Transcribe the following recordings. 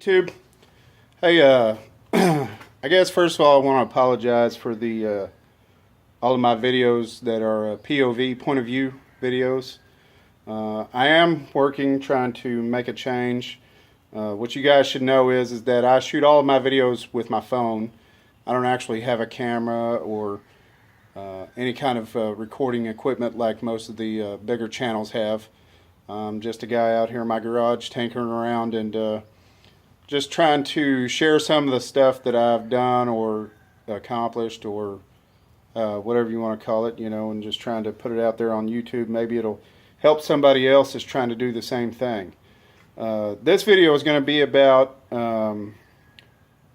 YouTube. Hey, I guess first of all I want to apologize for the all of my videos that are POV, point of view videos. I am working, trying to make a change. What you guys should know is that I shoot all of my videos with my phone. I don't actually have a camera or any kind of recording equipment like most of the bigger channels have. I'm just a guy out here in my garage tinkering around and just trying to share some of the stuff that I've done or accomplished or whatever you want to call it, you know, and just trying to put it out there on YouTube. Maybe it'll help somebody else that's trying to do the same thing. This video is going to be about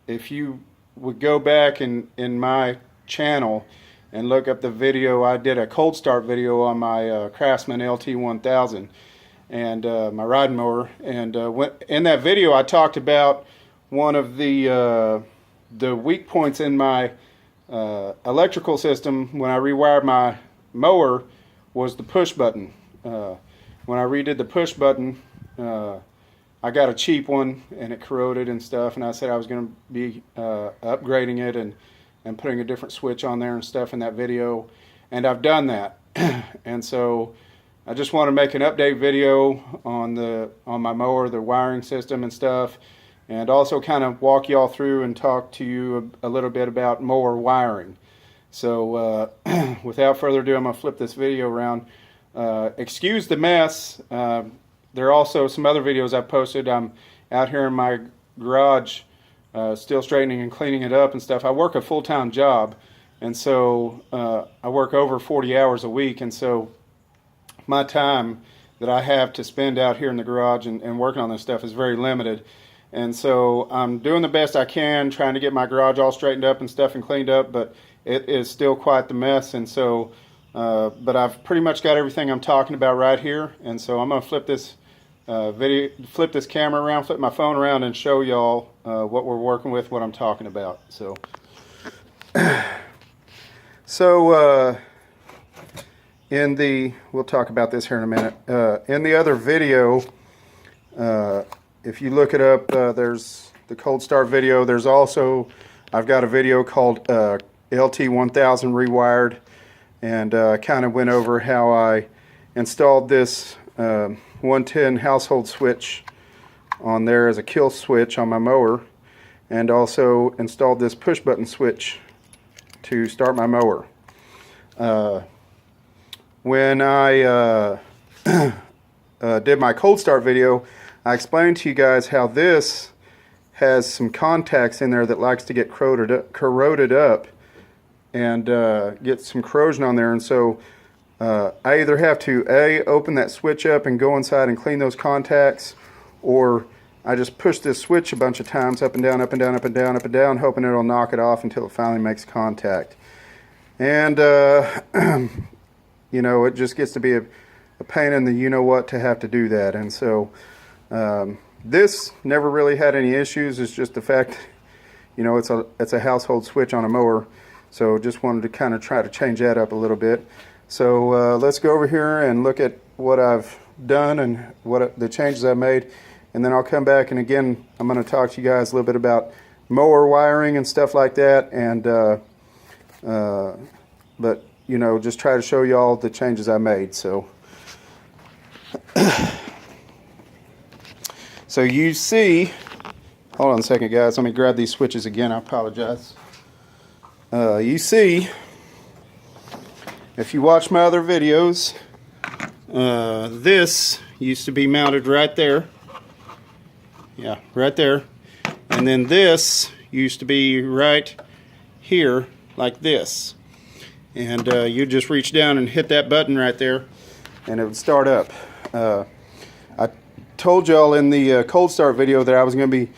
if you would go back in my channel and look up the video. I did a cold start video on my Craftsman LT1000 and my riding mower, and in that video I talked about one of the weak points in my electrical system when I rewired my mower was the push button. When I redid the push button, I got a cheap one and it corroded and stuff, and I said I was going to be upgrading it and putting a different switch on there and stuff in that video, and I've done that. And so I just want to make an update video on my mower, the wiring system and stuff, and also kind of walk y'all through and talk to you a little bit about mower wiring. So without further ado, I'm going to flip this video around. Excuse the mess. There are also some other videos I posted. I'm out here in my garage still straightening and cleaning it up and stuff. I work a full-time job, and so I work over 40 hours a week, and so my time that I have to spend out here in the garage and working on this stuff is very limited. And so I'm doing the best I can, trying to get my garage all straightened up and stuff and cleaned up, but it is still quite the mess. And so but I've pretty much got everything I'm talking about right here, and so I'm going to flip this flip this camera around, flip my phone around, and show y'all what we're working with, what I'm talking about. So we'll talk about this here in a minute. In the other video, if you look it up, there's the cold start video. There's also, I've got a video called LT1000 Rewired, and kind of went over how I installed this 110 household switch on there as a kill switch on my mower, and also installed this push button switch to start my mower. When I did my cold start video, I explained to you guys how this has some contacts in there that likes to get corroded up and get some corrosion on there, and so I either have to open that switch up and go inside and clean those contacts, or I just push this switch a bunch of times up and down, up and down, up and down, up and down, hoping it'll knock it off until it finally makes contact. And you know, it just gets to be a pain in the you-know-what to have to do that. And so this never really had any issues. It's just the fact, you know, it's a household switch on a mower. So just wanted to kind of try to change that up a little bit. So let's go over here and look at what I've done and what the changes I've made. And then I'll come back, and again, I'm going to talk to you guys a little bit about mower wiring and stuff like that. And but you know, just try to show you all the changes I made. So so you see, hold on a second guys, let me grab these switches again, I apologize. You see, if you watch my other videos, this used to be mounted right there. Yeah, right there. And then this used to be right here like this. And you just reach down and hit that button right there, and it would start up. I told y'all in the cold start video that I was going to be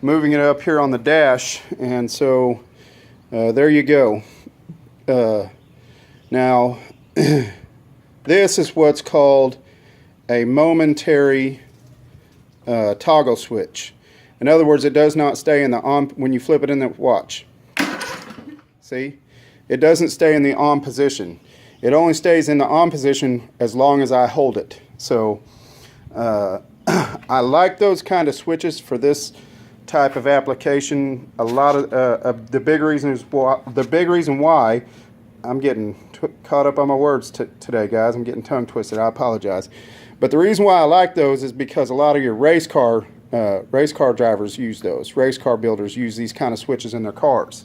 moving it up here on the dash, and so there you go. Now this is what's called a momentary toggle switch. In other words, it does not stay in the on when you flip it in the watch. See? It doesn't stay in the on position. It only stays in the on position as long as I hold it. So I like those kind of switches for this type of application. A lot of the big reason is why I'm getting caught up on my words today, guys. I'm getting tongue twisted. I apologize. But the reason why I like those is because a lot of your race car drivers use those. Race car builders use these kind of switches in their cars.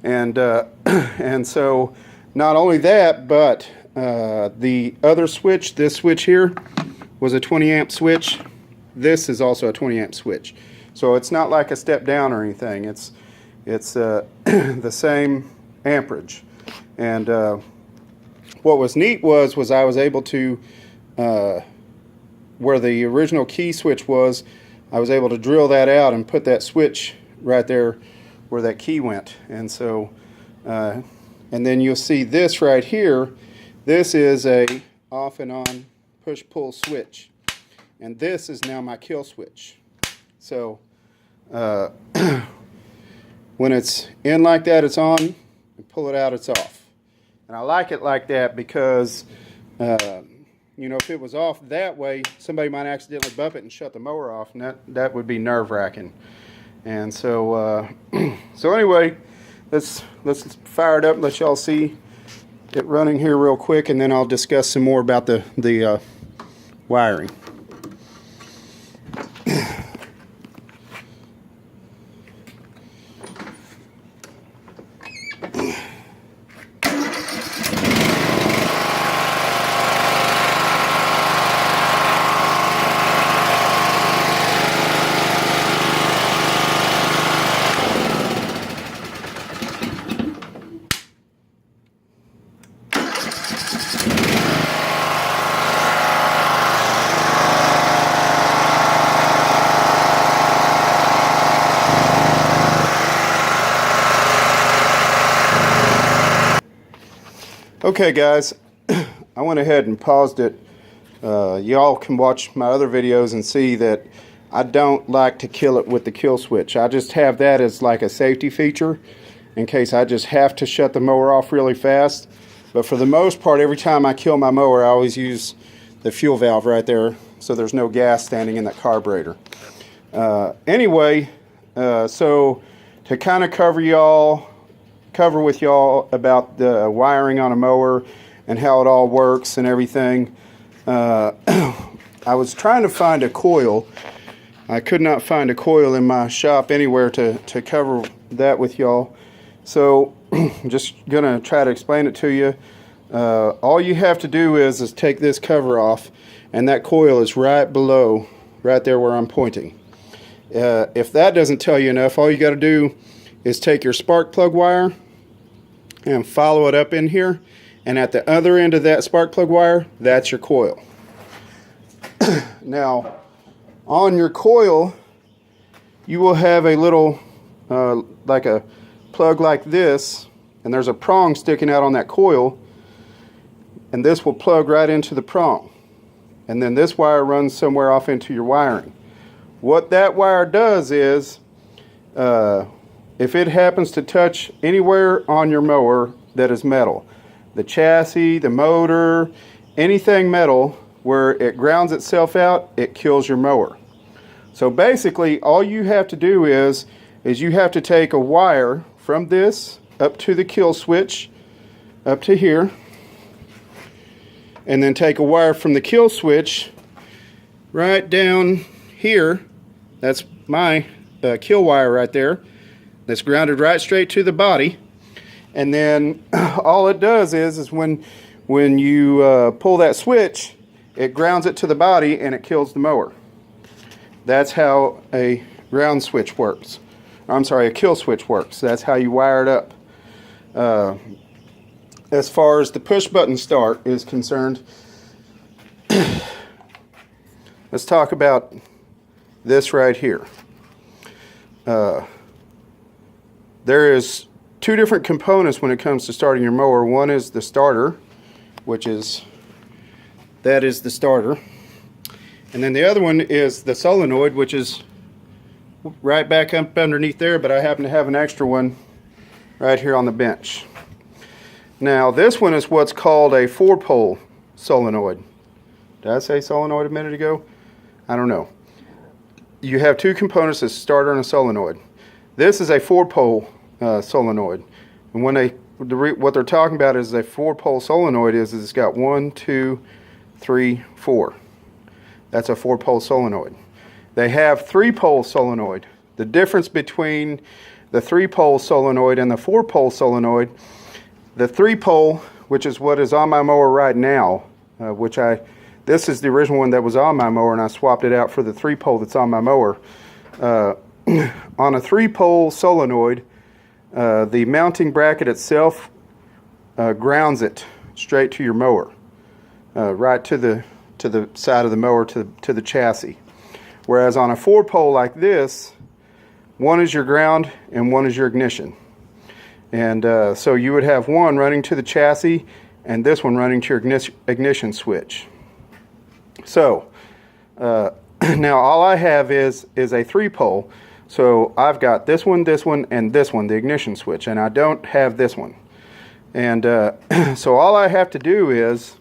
And and so not only that, but the other switch, this switch here, was a 20 amp switch. This is also a 20 amp switch. So it's not like a step down or anything. It's the same amperage. And what was neat was I was able to, where the original key switch was, I was able to drill that out and put that switch right there where that key went. And so, and then you'll see this right here. This is a off and on push-pull switch. And this is now my kill switch. So when it's in like that, it's on, and pull it out, it's off. And I like it like that because, you know, if it was off that way, somebody might accidentally bump it and shut the mower off, and that would be nerve-wracking. And so, so anyway, let's fire it up and let y'all see it running here real quick, and then I'll discuss some more about the wiring. Okay, guys, I went ahead and paused it. Y'all can watch my other videos and see that I don't like to kill it with the kill switch. I just have that as like a safety feature in case I just have to shut the mower off really fast. But for the most part, every time I kill my mower, I always use the fuel valve right there so there's no gas standing in that carburetor. Anyway, so to kind of cover with y'all about the wiring on a mower and how it all works and everything. I was trying to find a coil. I could not find a coil in my shop anywhere to cover that with y'all. So I'm just gonna try to explain it to you. All you have to do is take this cover off, and that coil is right below, right there where I'm pointing. If that doesn't tell you enough, all you got to do is take your spark plug wire and follow it up in here, and at the other end of that spark plug wire, that's your coil. Now, on your coil, you will have a little, like a plug like this, and there's a prong sticking out on that coil, and this will plug right into the prong. And then this wire runs somewhere off into your wiring. What that wire does is, if it happens to touch anywhere on your mower that is metal, the chassis, the motor, anything metal, where it grounds itself out, it kills your mower. So basically, all you have to do is you have to take a wire from this up to the kill switch, up to here, and then take a wire from the kill switch right down here. That's my kill wire right there. That's grounded right straight to the body. And then all it does is when you pull that switch, it grounds it to the body and it kills the mower. That's how a ground switch works. I'm sorry, a kill switch works. That's how you wire it up. As far as the push button start is concerned, let's talk about this right here. There is two different components when it comes to starting your mower. One is the starter, that is the starter. And then the other one is the solenoid, which is right back up underneath there, but I happen to have an extra one right here on the bench. Now this one is what's called a 4-pole solenoid. Did I say solenoid a minute ago? I don't know. you have two components, a starter and a solenoid. This is a 4-pole solenoid, and when what they're talking about is a 4-pole solenoid is it's got 1, 2, 3, 4. That's a 4-pole solenoid. They have 3-pole solenoid. The difference between the 3-pole solenoid and the 4-pole solenoid, the 3-pole, which is what is on my mower right now, this is the original one that was on my mower, and I swapped it out for the 3-pole that's on my mower. On a 3-pole solenoid, the mounting bracket itself grounds it straight to your mower, right to the side of the mower, to the chassis. Whereas on a 4-pole like this, one is your ground and one is your ignition. And so you would have one running to the chassis and this one running to your ignition switch. So now all I have is a 3-pole. So I've got this one, and this one, the ignition switch, and I don't have this one. And so all I have to do is,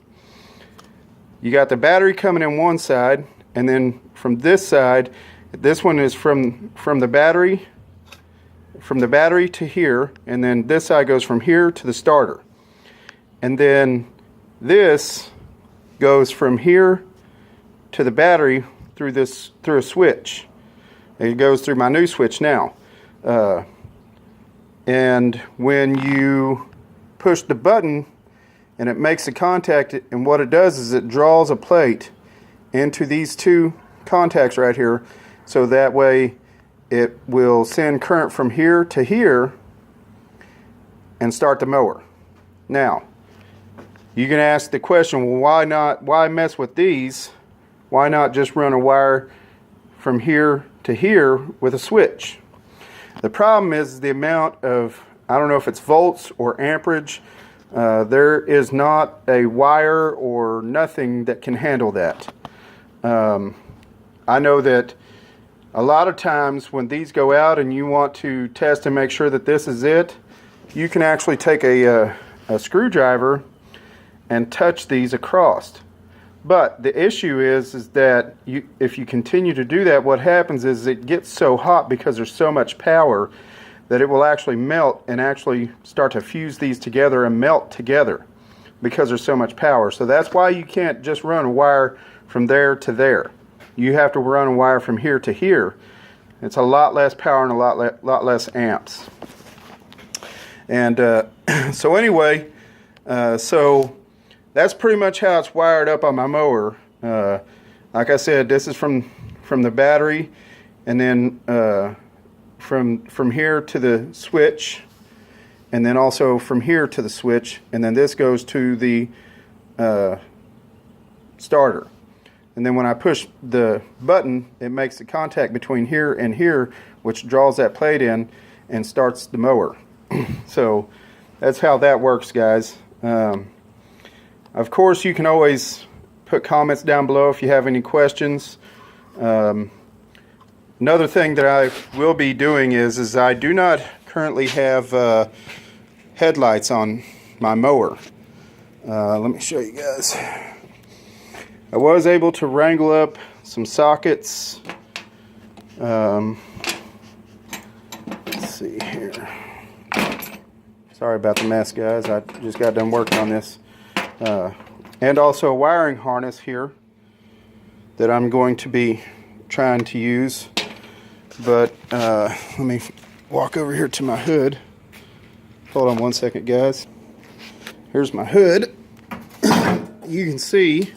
you got the battery coming in one side, and then from this side, this one is from the battery to here, and then this side goes from here to the starter. And then this goes from here to the battery through a switch. It goes through my new switch now. And when you push the button and it makes a contact, and what it does is it draws a plate into these two contacts right here, so that way it will send current from here to here and start the mower. Now, you can ask the question, well, why mess with these? Why not just run a wire from here to here with a switch? The problem is the amount of, I don't know if it's volts or amperage. There is not a wire or nothing that can handle that. I know that a lot of times when these go out and you want to test and make sure that this is it, you can actually take a screwdriver and touch these across. But the issue is that if you continue to do that, what happens is it gets so hot because there's so much power that it will actually melt and actually start to fuse these together and melt together because there's so much power. So that's why you can't just run a wire from there to there. You have to run a wire from here to here. It's a lot less power and a lot less amps. And so anyway, so that's pretty much how it's wired up on my mower. Like I said, this is from the battery, and then from here to the switch, and then also from here to the switch, and then this goes to the starter. And then when I push the button, it makes the contact between here and here, which draws that plate in and starts the mower. So that's how that works, guys. Of course, you can always put comments down below if you have any questions. Another thing that I will be doing is I do not currently have headlights on my mower. Let me show you guys. I was able to wrangle up some sockets. Let's see here. Sorry about the mess, guys. I just got done working on this. And also a wiring harness here that I'm going to be trying to use. But let me walk over here to my hood. Hold on one second, guys. Here's my hood. You can see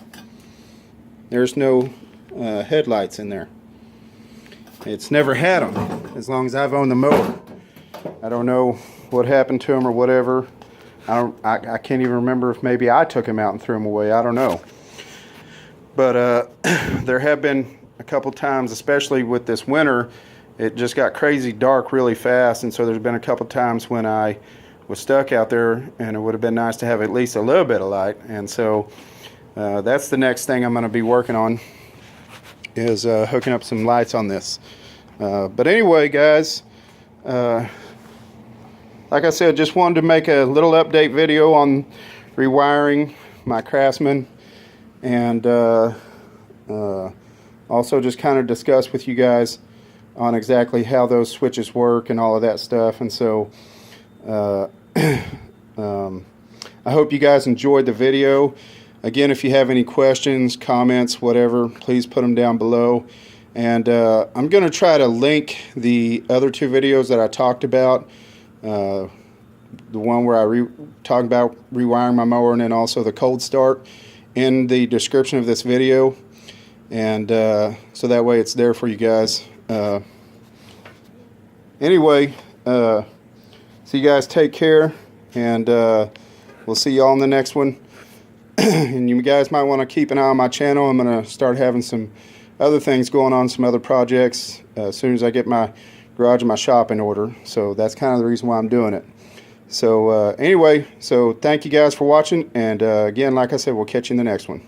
there's no headlights in there. It's never had them as long as I've owned the mower. I don't know what happened to them or whatever. I can't even remember if maybe I took them out and threw them away. I don't know. But there have been a couple times, especially with this winter, it just got crazy dark really fast, and so there's been a couple times when I was stuck out there, and it would have been nice to have at least a little bit of light. And so that's the next thing I'm going to be working on, is hooking up some lights on this. But anyway, guys, like I said, just wanted to make a little update video on rewiring my Craftsman, and also just kind of discuss with you guys on exactly how those switches work and all of that stuff. And so I hope you guys enjoyed the video. Again, if you have any questions, comments, whatever, please put them down below. And I'm going to try to link the other two videos that I talked about. The one where I talk about rewiring my mower, and then also the cold start, in the description of this video. And so that way it's there for you guys. Anyway, so you guys take care, and we'll see y'all in the next one. And you guys might want to keep an eye on my channel. I'm going to start having some other things going on, some other projects, as soon as I get my garage and my shop in order. So that's kind of the reason why I'm doing it. So anyway, so thank you guys for watching, and again, like I said, we'll catch you in the next one.